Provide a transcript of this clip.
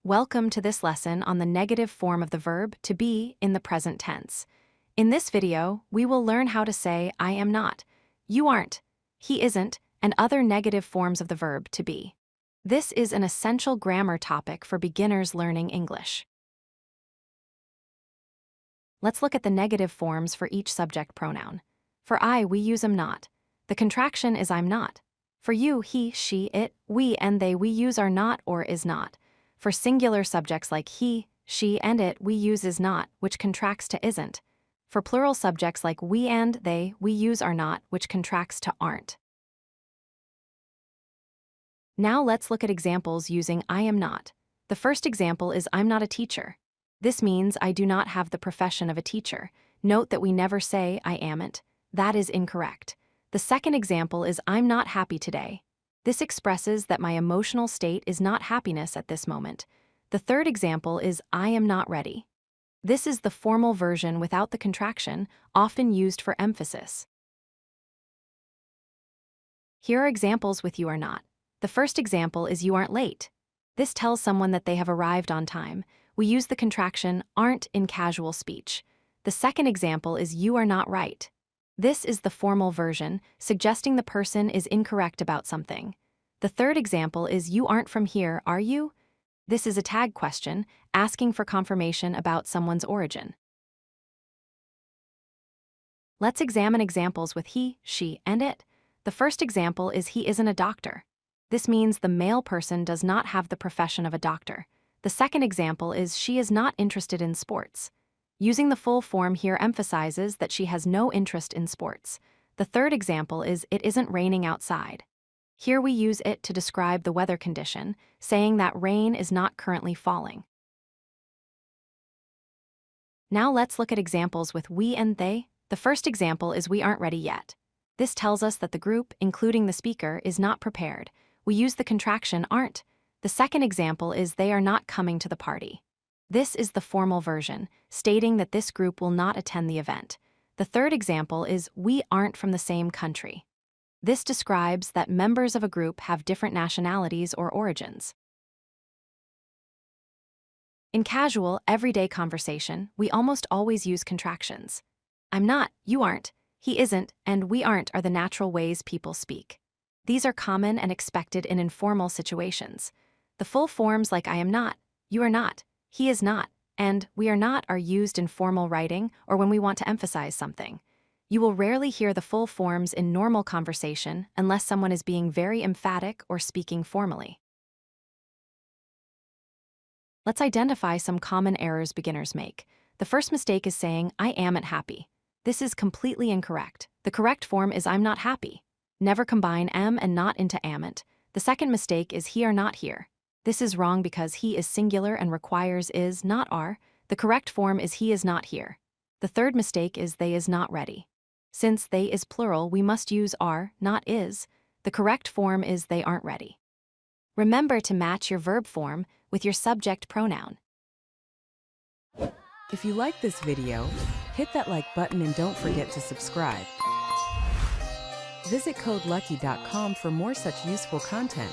Welcome to this lesson on the negative form of the verb to be in the present tense. In this video, we will learn how to say I am not, you aren't, he isn't, and other negative forms of the verb to be. This is an essential grammar topic for beginners learning English. Let's look at the negative forms for each subject pronoun. For I, we use am not. The contraction is I'm not. For you, he, she, it, we, and they, we use are not or is not. For singular subjects like he, she, and it, we use is not, which contracts to isn't. For plural subjects like we and they, we use are not, which contracts to aren't. Now let's look at examples using I am not. The first example is I'm not a teacher. This means I do not have the profession of a teacher. Note that we never say I amn't. That is incorrect. The second example is I'm not happy today. This expresses that my emotional state is not happiness at this moment. The third example is I am not ready. This is the formal version without the contraction, often used for emphasis. Here are examples with you are not. The first example is you aren't late. This tells someone that they have arrived on time. We use the contraction aren't in casual speech. The second example is you are not right. This is the formal version, suggesting the person is incorrect about something. The third example is you aren't from here, are you? This is a tag question, asking for confirmation about someone's origin. Let's examine examples with he, she, and it. The first example is he isn't a doctor. This means the male person does not have the profession of a doctor. The second example is she is not interested in sports. Using the full form here emphasizes that she has no interest in sports. The third example is it isn't raining outside. Here we use it to describe the weather condition, saying that rain is not currently falling. Now let's look at examples with we and they. The first example is we aren't ready yet. This tells us that the group, including the speaker, is not prepared. We use the contraction aren't. The second example is they are not coming to the party. This is the formal version, stating that this group will not attend the event. The third example is we aren't from the same country. This describes that members of a group have different nationalities or origins. In casual, everyday conversation, we almost always use contractions. I'm not, you aren't, he isn't, and we aren't are the natural ways people speak. These are common and expected in informal situations. The full forms like I am not, you are not, he is not, and we are not are used in formal writing or when we want to emphasize something. You will rarely hear the full forms in normal conversation unless someone is being very emphatic or speaking formally. Let's identify some common errors beginners make. The first mistake is saying I amn't happy. This is completely incorrect. The correct form is I'm not happy. Never combine am and not into amn't. The second mistake is he are not here. This is wrong because he is singular and requires is, not are. The correct form is he is not here. The third mistake is they is not ready. Since they is plural, we must use are, not is. The correct form is they aren't ready. Remember to match your verb form with your subject pronoun. If you like this video, hit that like button and don't forget to subscribe. Visit codelucky.com for more such useful content.